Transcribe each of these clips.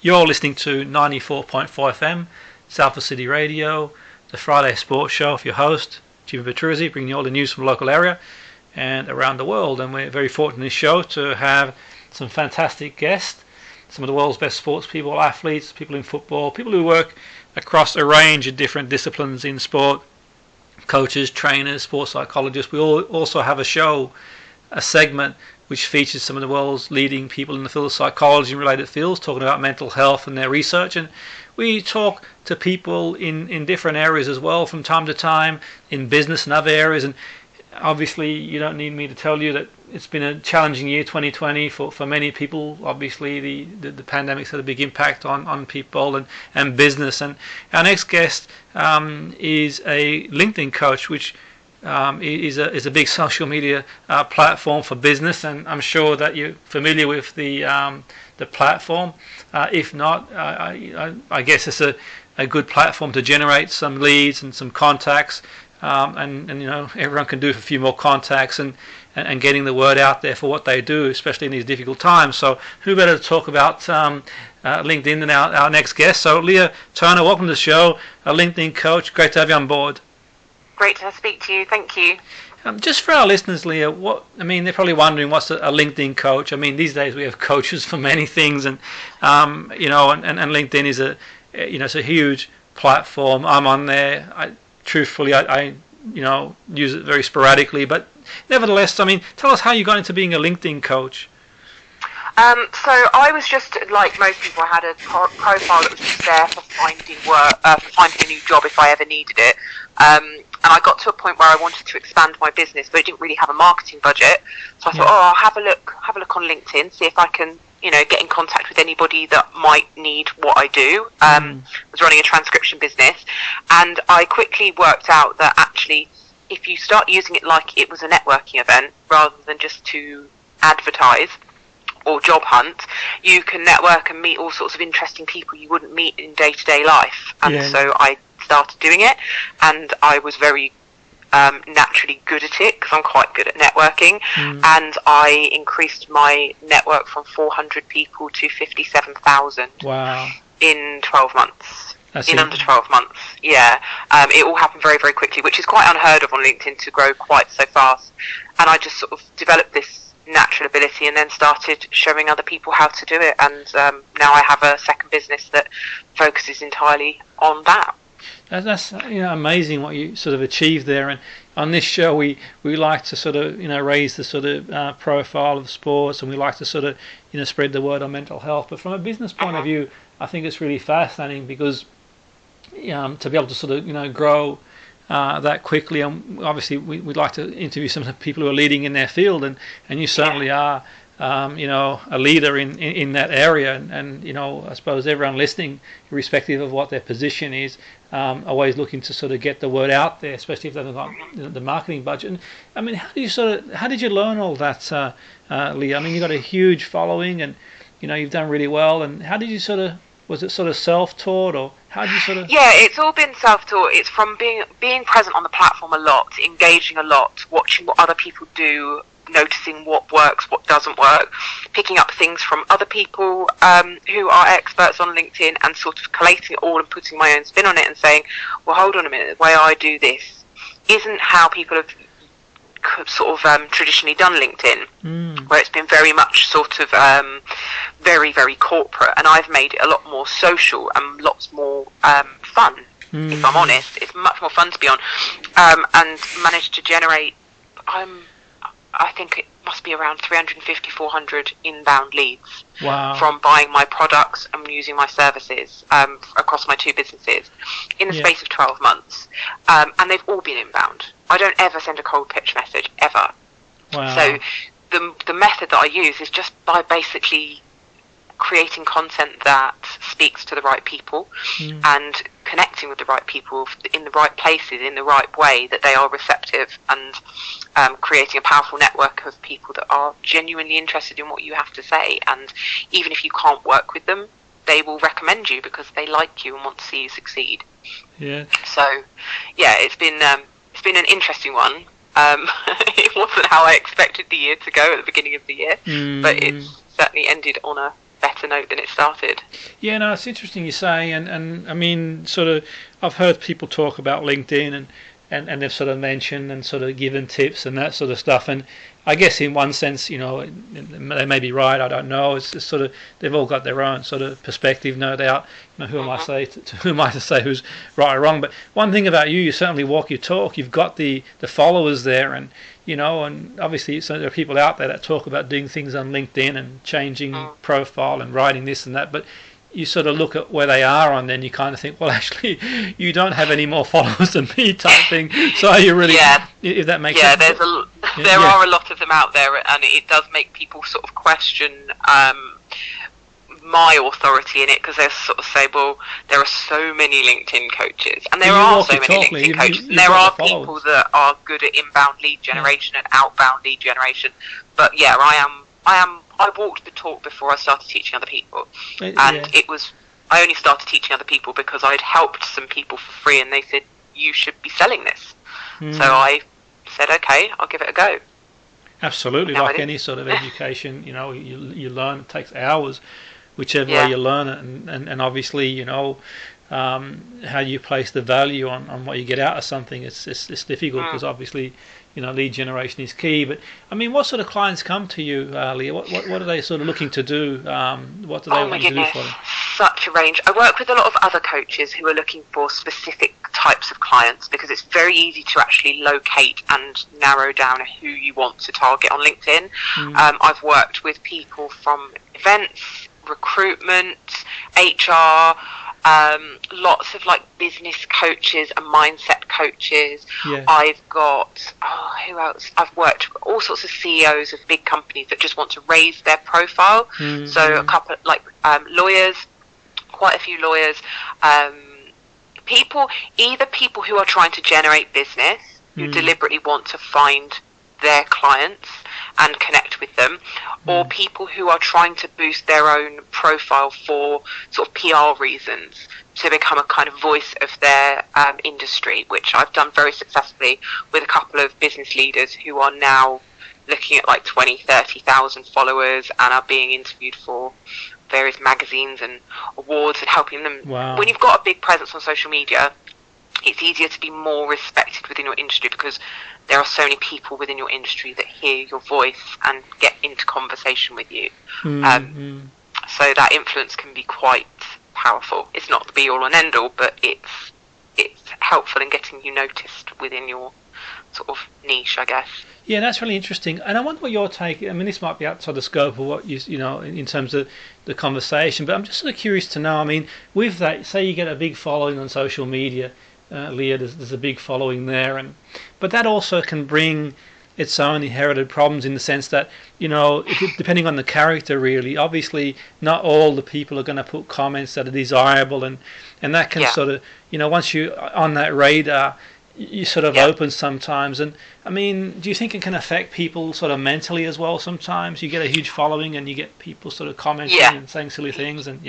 You're listening to 94.4FM Salford City Radio, the Friday Sports Show with your host, Jimmy Petruzzi, bringing you all the news from the local area and around the world. And we're very fortunate in this show to have some fantastic guests, some of the world's best sports people, athletes, people in football, people who work across a range of different disciplines in sport, coaches, trainers, sports psychologists. We all also have a segment which features some of the world's leading people in the field of psychology and related fields, talking about mental health and their research. And we talk to people in different areas as well from time to time, in business and other areas. And obviously, you don't need me to tell you that it's been a challenging year, 2020, for many people. Obviously, the pandemic's had a big impact on people and business. And our next guest is a LinkedIn coach, which is a big social media platform for business, and I'm sure that you're familiar with the platform. If not, I guess it's a good platform to generate some leads and some contacts, and you know, everyone can do a few more contacts and getting the word out there for what they do, especially in these difficult times. So who better to talk about LinkedIn than our next guest? So Leah Turner, welcome to the show, a LinkedIn coach. Great to have you on board. Great to speak to you. Thank you. Just for our listeners, Leah, they're probably wondering what's a LinkedIn coach. I mean, these days we have coaches for many things, and and LinkedIn is it's a huge platform. I'm on there. I use it very sporadically, but nevertheless, tell us how you got into being a LinkedIn coach. So I was just like most people. I had a profile that was just there for finding work, for finding a new job if I ever needed it. And I got to a point where I wanted to expand my business, but I didn't really have a marketing budget. So I thought, I'll have a look on LinkedIn, see if I can, get in contact with anybody that might need what I do. I was running a transcription business, and I quickly worked out that actually, if you start using it like it was a networking event rather than just to advertise or job hunt, you can network and meet all sorts of interesting people you wouldn't meet in day-to-day life. And so I started doing it, and I was very naturally good at it because I'm quite good at networking, and I increased my network from 400 people to 57,000 in 12 months. Under 12 months. It all happened very, very quickly, which is quite unheard of on LinkedIn to grow quite so fast. And I just sort of developed this natural ability and then started showing other people how to do it, and now I have a second business that focuses entirely on that. That's amazing what you sort of achieved there. And on this show we like to sort of raise the sort of profile of sports, and we like to sort of spread the word on mental health. But from a business point of view, I think it's really fascinating because to be able to sort of grow that quickly, and obviously we'd like to interview some of the people who are leading in their field, and you certainly are a leader in that area, and I suppose everyone listening, irrespective of what their position is, always looking to sort of get the word out there, especially if they've got the marketing budget. And how did you learn all that, Leah? You've got a huge following, and you've done really well. And how did you was it sort of self-taught, or how did you sort of? Yeah, it's all been self-taught. It's from being present on the platform a lot, engaging a lot, watching what other people do, noticing what works, what doesn't work, picking up things from other people who are experts on LinkedIn, and sort of collating it all and putting my own spin on it and saying, well, hold on a minute, the way I do this isn't how people have sort of traditionally done LinkedIn, where it's been very much sort of very, very corporate, and I've made it a lot more social and lots more fun. If I'm honest, it's much more fun to be on, and managed to generate, I think it must be around 350, 400 inbound leads from buying my products and using my services across my two businesses in the space of 12 months. And they've all been inbound. I don't ever send a cold pitch message, ever. So the method that I use is just by basically creating content that speaks to the right people and connecting with the right people in the right places, in the right way, that they are receptive, and creating a powerful network of people that are genuinely interested in what you have to say. And even if you can't work with them, they will recommend you because they like you and want to see you succeed. So it's been an interesting one. It wasn't how I expected the year to go at the beginning of the year, but it's certainly ended on a better better note than it started. Yeah, no, it's interesting you say, and I mean, sort of, I've heard people talk about LinkedIn and they've sort of mentioned and sort of given tips and that sort of stuff, and I guess in one sense, you know, they may be right. I don't know. It's just sort of they've all got their own sort of perspective, no doubt. You know, who am I to say who's right or wrong? But one thing about you, you certainly walk your talk. You've got the followers there, and you know, and obviously so there are people out there that talk about doing things on LinkedIn and changing profile and writing this and that, but you sort of look at where they are on, then you kind of think, well, actually, you don't have any more followers than me, type thing. So you really, if that makes sense. There are a lot of them out there, and it does make people sort of question my authority in it, because they sort of say, well, there are so many LinkedIn coaches, and there are so many LinkedIn coaches, and there are people that are good at inbound lead generation and outbound lead generation. But yeah, I walked the talk before I started teaching other people, and I only started teaching other people because I'd helped some people for free, and they said, you should be selling this. So I said, okay, I'll give it a go. Absolutely, like any sort of education, you know, you learn, it takes hours, whichever way you learn it, and obviously, you know, how you place the value on what you get out of something, it's difficult, because obviously, you know, lead generation is key. But I mean, what sort of clients come to you, Leah? What are they sort of looking to do? What do they want you to do for them? Such a range. I work with a lot of other coaches who are looking for specific types of clients, because it's very easy to actually locate and narrow down who you want to target on LinkedIn. I've worked with people from events, recruitment, HR, lots of like business coaches and mindset coaches. I've got who else? I've worked with all sorts of CEOs of big companies that just want to raise their profile. So a couple like lawyers, quite a few lawyers, people who are trying to generate business, who deliberately want to find their clients and connect with them, or people who are trying to boost their own profile for sort of PR reasons, to become a kind of voice of their industry, which I've done very successfully with a couple of business leaders who are now looking at like 20,000-30,000 followers and are being interviewed for various magazines and awards, and helping them. When you've got a big presence on social media, it's easier to be more respected within your industry, because there are so many people within your industry that hear your voice and get into conversation with you. So that influence can be quite powerful. It's not the be all and end all, but it's helpful in getting you noticed within your sort of niche, I guess. Yeah, that's really interesting. And I wonder what your take, I mean, this might be outside the scope of what you know, in terms of the conversation, but I'm just sort of curious to know, I mean, with that, say you get a big following on social media, Leah, there's a big following there, but that also can bring its own inherited problems, in the sense that, you know, depending on the character, really, obviously not all the people are going to put comments that are desirable, and that can sort of, you know, once you're on that radar, you sort of open sometimes. And I mean, do you think it can affect people sort of mentally as well? Sometimes you get a huge following and you get people sort of commenting and saying silly things, and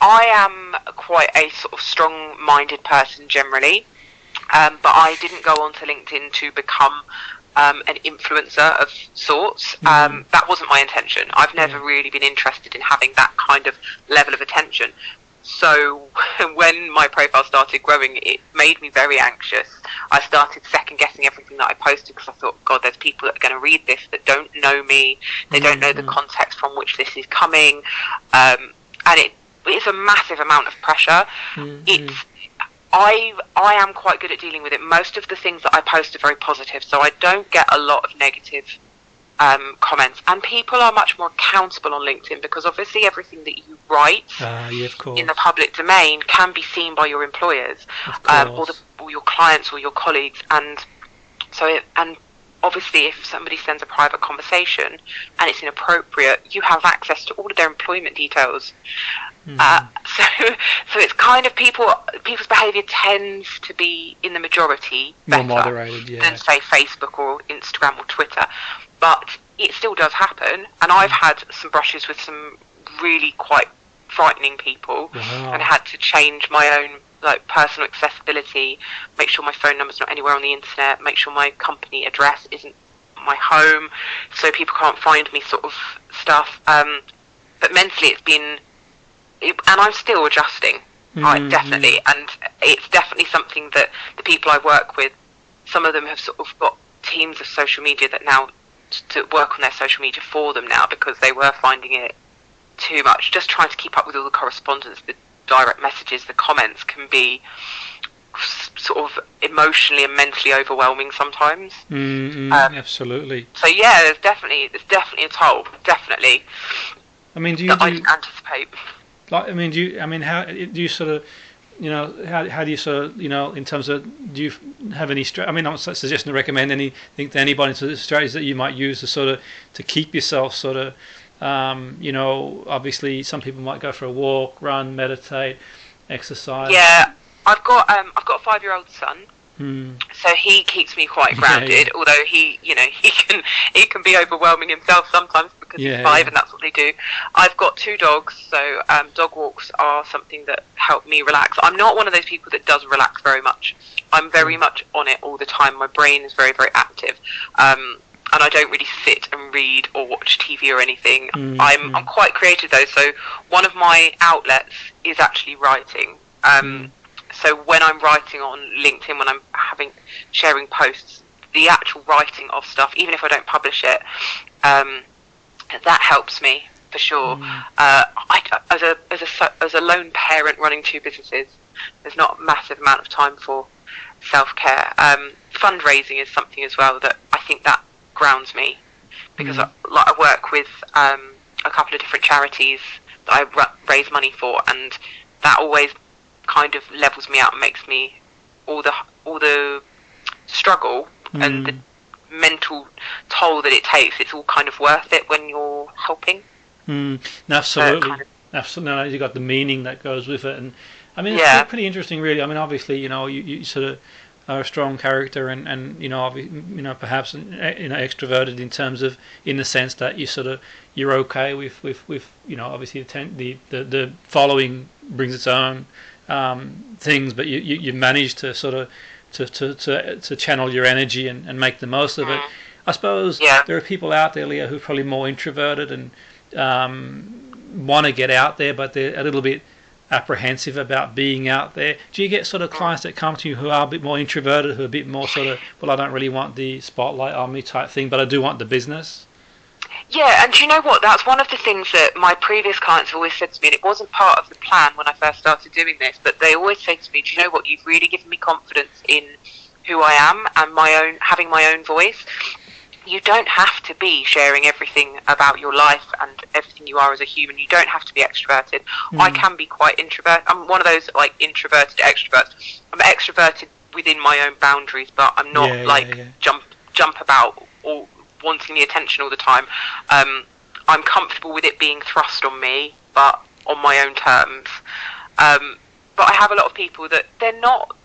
I am quite a sort of strong-minded person generally, but I didn't go onto LinkedIn to become an influencer of sorts. That wasn't my intention. I've never really been interested in having that kind of level of attention. So when my profile started growing, it made me very anxious. I started second-guessing everything that I posted, because I thought, God, there's people that are going to read this that don't know me. They don't know the context from which this is coming. And it's a massive amount of pressure. I am quite good at dealing with it. Most of the things that I post are very positive, so I don't get a lot of negative comments, and people are much more accountable on LinkedIn, because obviously everything that you write in the public domain can be seen by your employers, or your clients or your colleagues, and obviously if somebody sends a private conversation and it's inappropriate, you have access to all of their employment details. So it's kind of people's behaviour tends to be, in the majority, better more moderated, than say Facebook or Instagram or Twitter. But it still does happen, and I've had some brushes with some really quite frightening people, and had to change my own like personal accessibility, make sure my phone number's not anywhere on the internet, make sure my company address isn't my home, so people can't find me, sort of stuff. but mentally it's been, and I'm still adjusting. Definitely, and it's definitely something that the people I work with, some of them have sort of got teams of social media that now to work on their social media for them now, because they were finding it too much. Just trying to keep up with all the correspondence, the direct messages, the comments can be sort of emotionally and mentally overwhelming sometimes. Absolutely. So yeah, there's definitely a toll. Definitely. I mean, I didn't anticipate. Like, I mean, how do you sort of, how do you sort of, in terms of, do you have any? I mean, I'm not suggesting to recommend anything to anybody. So the strategies that you might use to sort of to keep yourself sort of, obviously some people might go for a walk, run, meditate, exercise. Yeah, I've got a 5-year-old son. So he keeps me quite grounded, although he can be overwhelming himself sometimes because he's 5 and that's what they do. I've got 2 dogs, so dog walks are something that help me relax. I'm not one of those people that does relax very much. I'm very much on it all the time. My brain is very, very active. And I don't really sit and read or watch TV or anything. I'm quite creative though, so one of my outlets is actually writing. So when I'm writing on LinkedIn, when I'm sharing posts, the actual writing of stuff, even if I don't publish it, that helps me for sure. As a lone parent running 2 businesses, there's not a massive amount of time for self-care. Fundraising is something as well that I think that grounds me, because I work with a couple of different charities that I raise money for, and that always kind of levels me out and makes me all the struggle and the mental toll that it takes. It's all kind of worth it when you're helping. Absolutely. Absolutely. You got the meaning that goes with it, and I mean it's pretty interesting, really. I mean, obviously, you sort of are a strong character, and perhaps extroverted in terms of, in the sense that you're okay with obviously the following brings its own things, but you manage to sort of to channel your energy and make the most of it. I suppose there are people out there, Leah, who are probably more introverted and want to get out there, but they're a little bit apprehensive about being out there. Do you get sort of clients that come to you who are a bit more introverted, who are a bit more sort of, well, I don't really want the spotlight on me type thing, but I do want the business? Yeah, and do you know what? That's one of the things that my previous clients have always said to me, and it wasn't part of the plan when I first started doing this, but they always say to me, do you know what? You've really given me confidence in who I am and having my own voice. You don't have to be sharing everything about your life and everything you are as a human. You don't have to be extroverted. I can be quite introverted. I'm one of those like introverted extroverts. I'm extroverted within my own boundaries, but I'm not jump about or wanting the attention all the time. I'm comfortable with it being thrust on me, but on my own terms. But I have a lot of people that they're not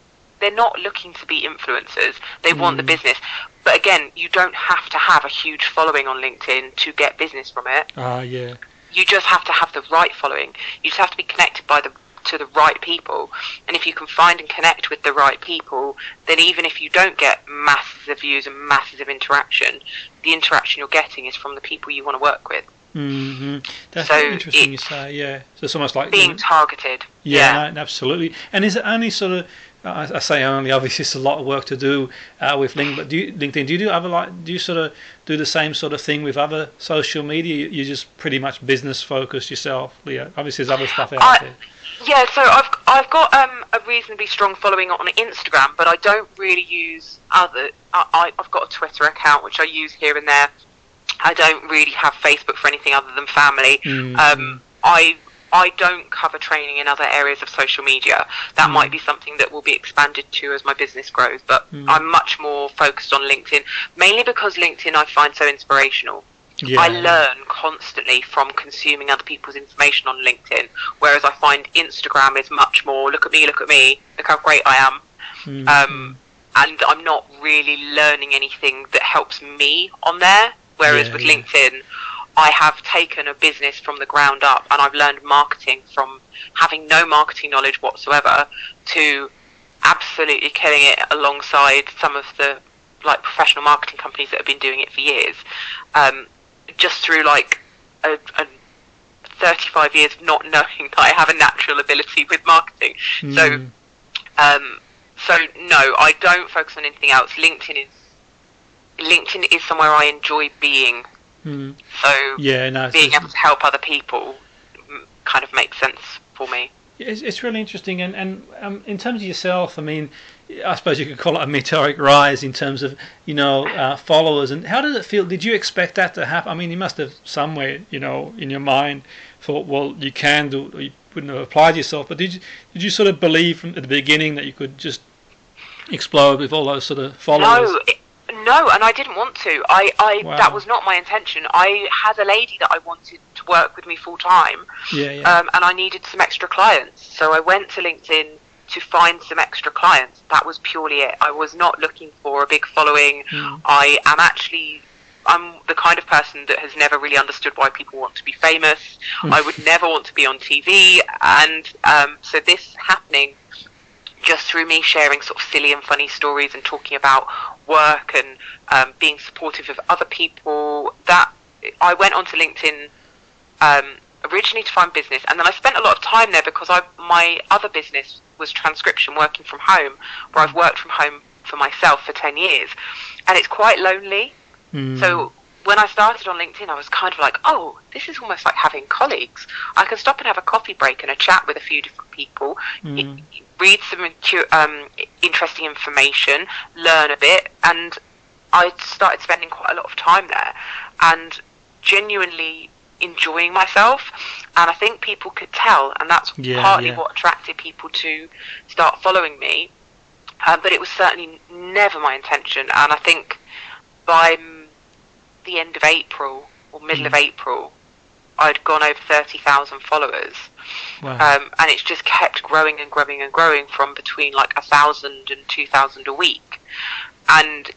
looking to be influencers. They want the business. But again, you don't have to have a huge following on LinkedIn to get business from it. You just have to have the right following. You just have to be connected to the right people. And if you can find and connect with the right people, then even if you don't get masses of views and masses of interaction, the interaction you're getting is from the people you want to work with. That's interesting you say, So it's almost like being targeted. No, absolutely. And is it only sort of, I say only, obviously it's a lot of work to do with LinkedIn, but do you sort of do the same sort of thing with other social media? You're just pretty much business focused yourself, Leah? Obviously there's other stuff out there. Yeah, so I've got a reasonably strong following on Instagram, but I don't really use other. I've got a Twitter account which I use here and there. I don't really have Facebook for anything other than family. I don't cover training in other areas of social media. That might be something that will be expanded to as my business grows, but I'm much more focused on LinkedIn, mainly because LinkedIn I find so inspirational. I learn constantly from consuming other people's information on LinkedIn, whereas I find Instagram is much more, look at me, look how great I am. And I'm not really learning anything that helps me on there, whereas with LinkedIn, I have taken a business from the ground up and I've learned marketing from having no marketing knowledge whatsoever to absolutely killing it alongside some of the like professional marketing companies that have been doing it for years. Just through like a 35 years of not knowing that I have a natural ability with marketing. So no, I don't focus on anything else. LinkedIn is somewhere I enjoy being. So being able to help other people kind of makes sense for me. It's really interesting, and in terms of yourself, I mean, I suppose you could call it a meteoric rise in terms of followers. And how did it feel? Did you expect that to happen? I mean, you must have somewhere in your mind thought, well, you can do, or you wouldn't have applied yourself. But did you sort of believe from at the beginning that you could just explode with all those sort of followers? No, and I didn't want to. Wow. That was not my intention. I had a lady that I wanted to work with me full time, and I needed some extra clients. So I went to LinkedIn to find some extra clients. That was purely it. I was not looking for a big following. I'm the kind of person that has never really understood why people want to be famous. I would never want to be on TV, and so this happening just through me sharing sort of silly and funny stories and talking about work and being supportive of other people. That I went onto LinkedIn originally to find business, and then I spent a lot of time there because my other business was transcription, working from home, where I've worked from home for myself for 10 years, and it's quite lonely. So when I started on LinkedIn, I was kind of like, oh, this is almost like having colleagues. I can stop and have a coffee break and a chat with a few different people, read some interesting information, learn a bit, and I started spending quite a lot of time there and genuinely enjoying myself. And I think people could tell, and that's partly what attracted people to start following me. But it was certainly never my intention. And I think by the end of April or middle of April, I'd gone over 30,000 followers. Wow. And it's just kept growing and growing and growing from between like 1,000 and 2,000 a week. And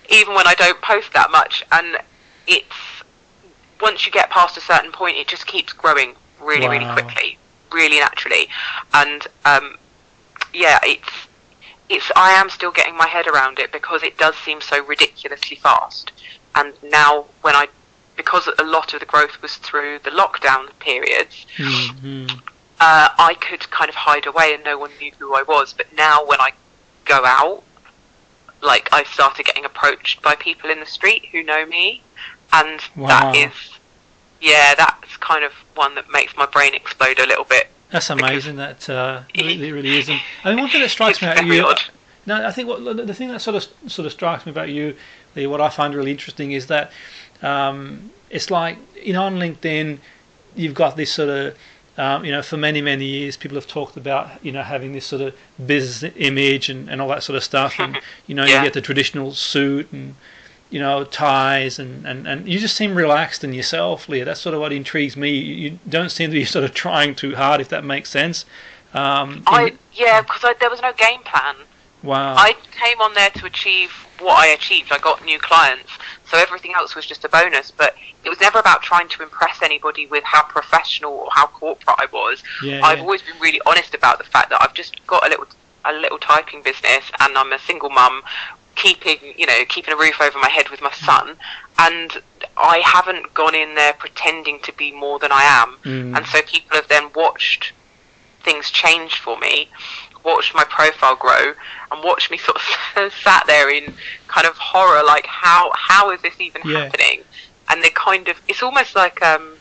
even when I don't post that much, and it's, once you get past a certain point, it just keeps growing really, really quickly, really naturally. And I am still getting my head around it because it does seem so ridiculously fast. And now because a lot of the growth was through the lockdown periods, I could kind of hide away and no one knew who I was. But now when I go out, like, I started getting approached by people in the street who know me, and that's kind of one that makes my brain explode a little bit. That's amazing. That it really is. I mean, one thing that strikes me about you. No, I think the thing that sort of strikes me about you, Lee, what I find really interesting is that it's like, on LinkedIn, you've got this sort of for many years people have talked about having this sort of business image and all that sort of stuff, and you get the traditional suit and ties and you just seem relaxed in yourself, Leah. That's sort of what intrigues me. You don't seem to be sort of trying too hard, if that makes sense. Because there was no game plan. Wow. I came on there to achieve what I achieved. I got new clients, so everything else was just a bonus. But it was never about trying to impress anybody with how professional or how corporate I was. I've always been really honest about the fact that I've just got a little typing business, and I'm a single mum, keeping a roof over my head with my son, and I haven't gone in there pretending to be more than I am. And so people have then watched things change for me, watched my profile grow, and watched me sort of sat there in kind of horror, like how is this even happening? And they kind of, it's almost like on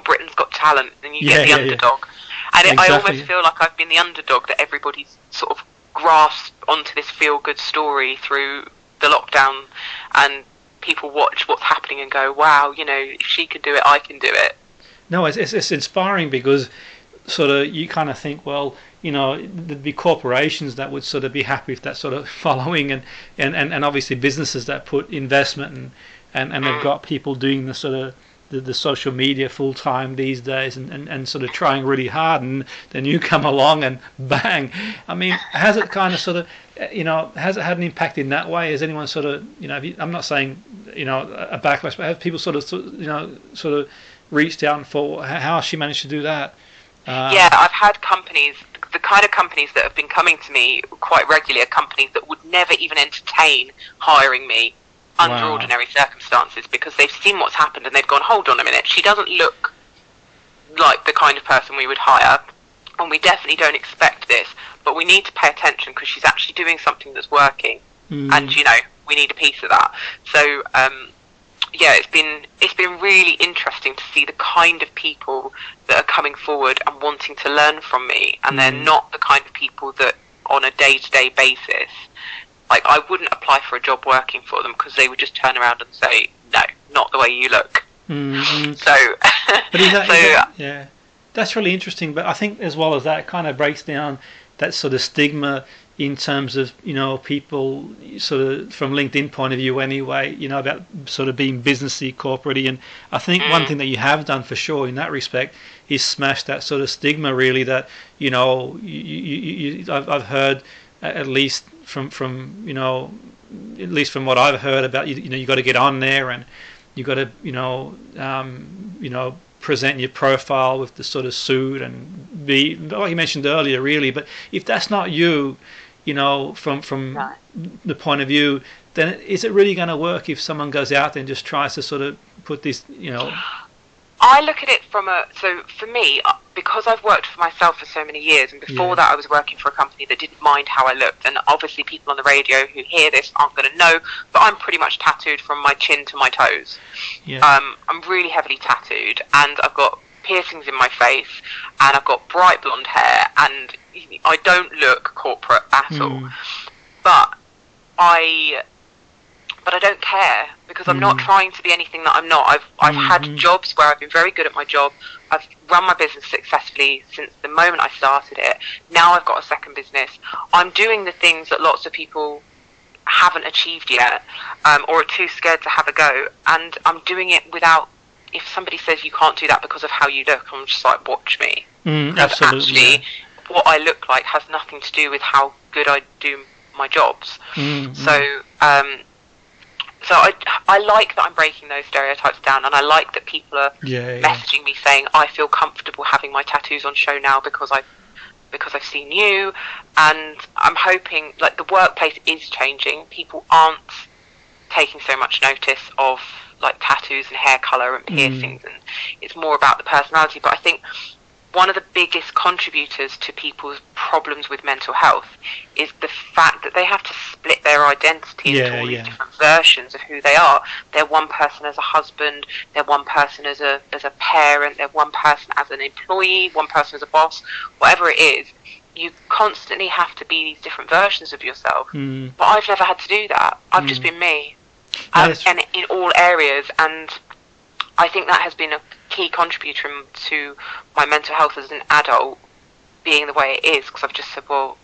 Britain's Got Talent, and you get the underdog, and I almost feel like I've been the underdog that everybody's sort of grasped onto this feel-good story through the lockdown, and people watch what's happening and go, wow, if she can do it, I can do it. No, it's inspiring, because sort of you kind of think, well, there'd be corporations that would sort of be happy with that sort of following, and obviously businesses that put investment and they've got people doing the sort of the social media full time these days, and sort of trying really hard, and then you come along and bang. I mean, has it kind of sort of has it had an impact in that way? Has anyone sort of I'm not saying a backlash, but have people sort of reached out and thought, how has she managed to do that? I've had companies, the kind of companies that have been coming to me quite regularly are companies that would never even entertain hiring me under ordinary circumstances, because they've seen what's happened and they've gone, hold on a minute, she doesn't look like the kind of person we would hire, and we definitely don't expect this, but we need to pay attention because she's actually doing something that's working, and we need a piece of that. So it's been really interesting to see the kind of people that are coming forward and wanting to learn from me, and they're not the kind of people that on a day-to-day basis, like, I wouldn't apply for a job working for them because they would just turn around and say, no, not the way you look. Yeah, that's really interesting. But I think as well as that, it kind of breaks down that sort of stigma in terms of, people sort of from LinkedIn point of view anyway, about sort of being businessy, corporate-y. And I think one thing that you have done for sure in that respect is smash that sort of stigma, really, that, I've heard, at least from what I've heard about, you got to get on there, and you got to, present your profile with the sort of suit and be, like you mentioned earlier, really. But if that's not you, from the point of view, then is it really going to work if someone goes out there and just tries to sort of put this, I look at it so for me, because I've worked for myself for so many years, and before that I was working for a company that didn't mind how I looked, and obviously people on the radio who hear this aren't going to know, but I'm pretty much tattooed from my chin to my toes. I'm really heavily tattooed, and I've got piercings in my face, and I've got bright blonde hair, and I don't look corporate at all, but I don't care, because I'm not trying to be anything that I'm not. I've had jobs where I've been very good at my job. I've run my business successfully since the moment I started it. Now I've got a second business. I'm doing the things that lots of people haven't achieved yet, or are too scared to have a go. And I'm doing it without, if somebody says you can't do that because of how you look, I'm just like, watch me. Absolutely. Actually, what I look like has nothing to do with how good I do my jobs. So I like that I'm breaking those stereotypes down, and I like that people are messaging me saying, I feel comfortable having my tattoos on show now because I've seen you. And I'm hoping, like, the workplace is changing. People aren't taking so much notice of, like, tattoos and hair colour and piercings, and it's more about the personality. But I think one of the biggest contributors to people's problems with mental health is the fact that they have to split their identity into all these different versions of who they are. They're one person as a husband, they're one person as a parent, they're one person as an employee, one person as a boss, whatever it is. You constantly have to be these different versions of yourself. But I've never had to do that. I've just been me, and in all areas. And I think that has been a key contributor to my mental health as an adult being the way it is, because I've just said, well,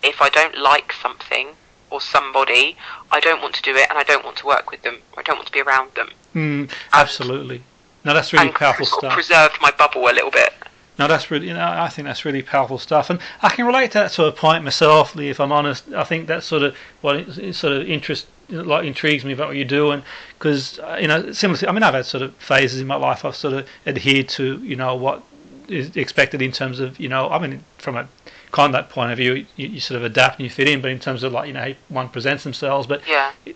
if I don't like something or somebody, I don't want to do it, and I don't want to work with them, or I don't want to be around them. Absolutely. No, that's really powerful stuff. Preserved my bubble a little bit. No, that's really, I think that's really powerful stuff, and I can relate to that sort of point myself, Lee, if I'm honest. I think that's sort of what it sort of intrigues me about what you do, and because similarly, I mean, I've had sort of phases in my life. I've sort of adhered to what is expected in terms of I mean, from a conduct point of view, you sort of adapt and you fit in, but in terms of how one presents themselves. But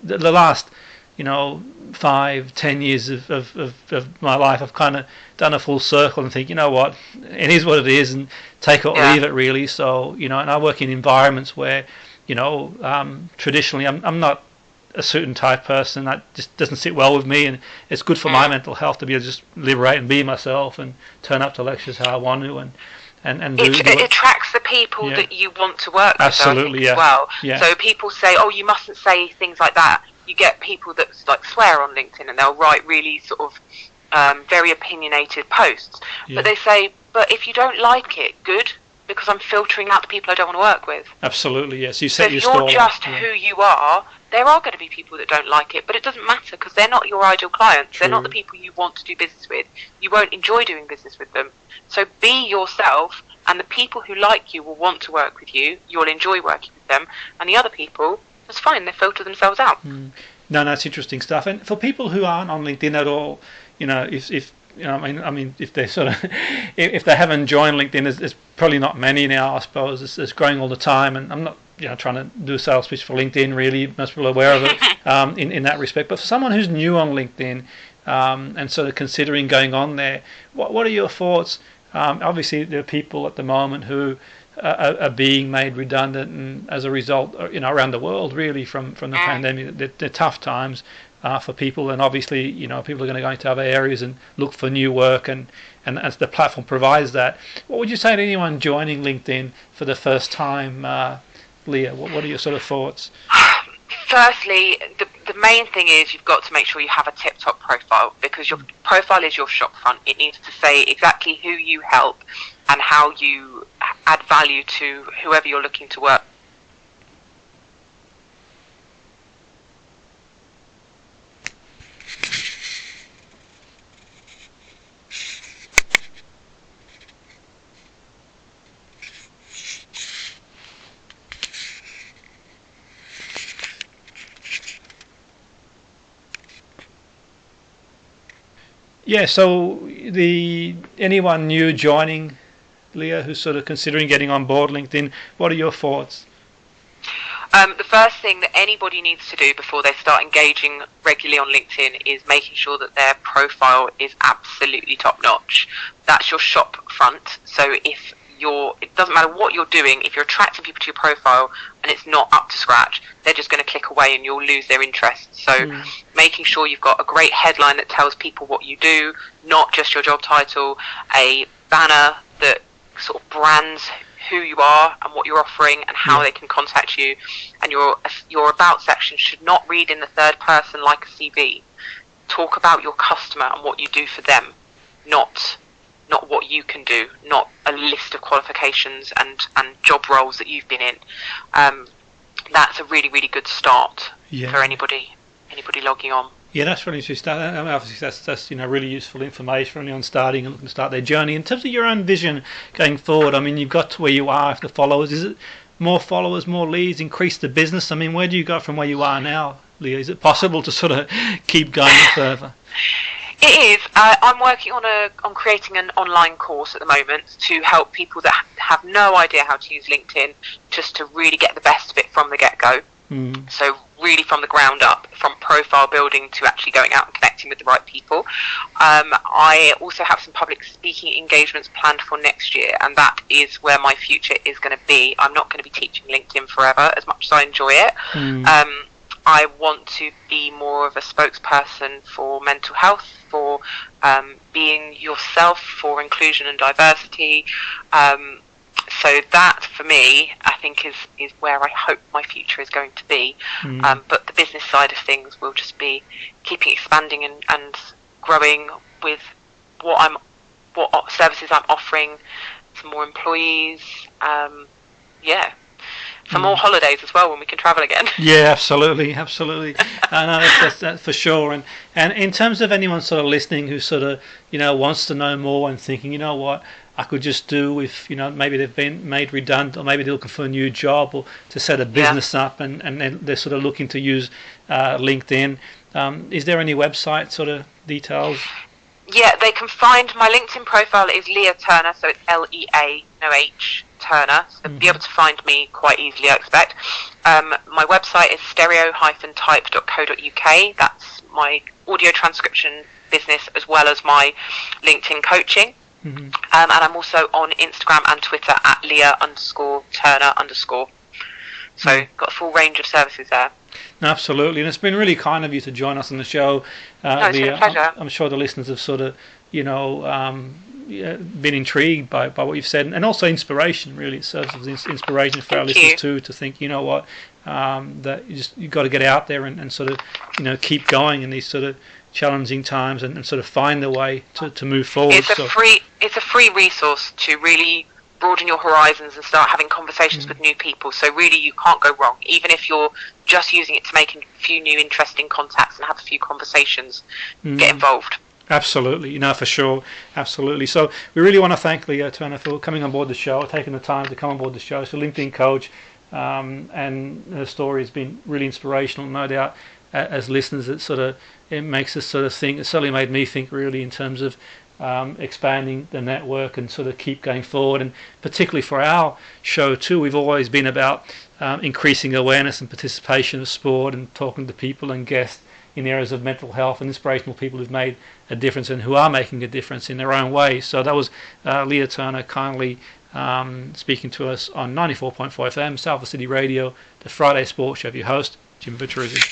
the last 5-10 years of my life, I've kind of done a full circle and think, what, it is what it is, and take it or leave it, really. So and I work in environments where traditionally I'm not a certain type person. That just doesn't sit well with me, and it's good for my mental health to be able to just liberate and be myself and turn up to lectures how I want to, and it attracts the people that you want to work with. Absolutely, as well. So people say, oh, you mustn't say things like that. You get people that like swear on LinkedIn, and they'll write really sort of very opinionated posts, but they say, but if you don't like it, good, because I'm filtering out the people I don't want to work with. Absolutely, yes. You set your stall. If you're just who you are, there are going to be people that don't like it, but it doesn't matter, because they're not your ideal clients. True. They're not the people you want to do business with. You won't enjoy doing business with them. So be yourself, and the people who like you will want to work with you. You'll enjoy working with them, and the other people, that's fine. They filter themselves out. No, that's interesting stuff. And for people who aren't on LinkedIn at all, if I mean, if they sort of, if they haven't joined LinkedIn, there's probably not many now. I suppose it's growing all the time, and I'm not trying to do a sales pitch for LinkedIn. Really, most people are aware of it in that respect. But for someone who's new on LinkedIn, and sort of considering going on there. What are your thoughts? Obviously, there are people at the moment who are being made redundant, and as a result, around the world, really, from the pandemic, the tough times for people, and obviously, people are going to go into other areas and look for new work, and as the platform provides that. What would you say to anyone joining LinkedIn for the first time, Leah? What are your sort of thoughts? Firstly, the main thing is you've got to make sure you have a tip-top profile, because your profile is your shop front. It needs to say exactly who you help and how you add value to whoever you're looking to work. Yeah, so anyone new joining, Leah, who's sort of considering getting on board LinkedIn, what are your thoughts? The first thing that anybody needs to do before they start engaging regularly on LinkedIn is making sure that their profile is absolutely top-notch. That's your shop front. So it doesn't matter what you're doing, if you're attracting people to your profile and it's not up to scratch, they're just going to click away and you'll lose their interest. So making sure you've got a great headline that tells people what you do, not just your job title, a banner that sort of brands who you are and what you're offering and how they can contact you, and your about section should not read in the third person like a CV. Talk about your customer and what you do for them, not what you can do, not a list of qualifications and job roles that you've been in. That's a really, really good start for anybody logging on. Yeah, that's really interesting. Obviously, that's really useful information for anyone starting and looking to start their journey. In terms of your own vision going forward, I mean, you've got to where you are with the followers. Is it more followers, more leads, increase the business? I mean, where do you go from where you are now, Leah? Is it possible to sort of keep going further? It is. I'm working on creating an online course at the moment to help people that have no idea how to use LinkedIn, just to really get the best of it from the get-go. So really from the ground up, from profile building to actually going out and connecting with the right people. I also have some public speaking engagements planned for next year, and that is where my future is going to be. I'm not going to be teaching LinkedIn forever, as much as I enjoy it. I want to be more of a spokesperson for mental health, for being yourself, for inclusion and diversity. So that, for me, I think is where I hope my future is going to be. But the business side of things will just be keeping expanding and growing with what services I'm offering, some more employees, some more holidays as well when we can travel again. Yeah, absolutely. No, that's for sure. And in terms of anyone sort of listening who sort of wants to know more and thinking, what I could just do with maybe they've been made redundant, or maybe they're looking for a new job, or to set a business up, and they're sort of looking to use LinkedIn. Is there any website sort of details? Yeah, they can find my LinkedIn profile is Leah Turner, so it's Lea, no H, Turner. So they'll be able to find me quite easily, I expect. My website is stereo-type.co.uk. That's my audio transcription business as well as my LinkedIn coaching. And I'm also on Instagram and Twitter at Leah_Turner_. So got a full range of services there. No, absolutely, and it's been really kind of you to join us on the show. It's been a pleasure. I'm sure the listeners have sort of, been intrigued by what you've said, and also inspiration. Really, it serves as inspiration for our listeners too, to think, that you've got to get out there and sort of, keep going in these sort of challenging times and sort of find a way to move forward. It's a free resource to really broaden your horizons and start having conversations with new people. So really, you can't go wrong, even if you're just using it to make a few new interesting contacts and have a few conversations. Get involved. Absolutely, for sure, absolutely. So we really want to thank Leah Turner for coming on board the show, taking the time to come on board the show. So LinkedIn coach, and her story has been really inspirational, no doubt. As listeners, it makes us sort of think. It certainly made me think really in terms of expanding the network and sort of keep going forward. And particularly for our show too, we've always been about increasing awareness and participation of sport and talking to people and guests in the areas of mental health and inspirational people who've made a difference and who are making a difference in their own way. So that was Leah Turner kindly speaking to us on 94.4 FM, Salford City Radio, the Friday Sports Show. Your host, Jim Petruzzi.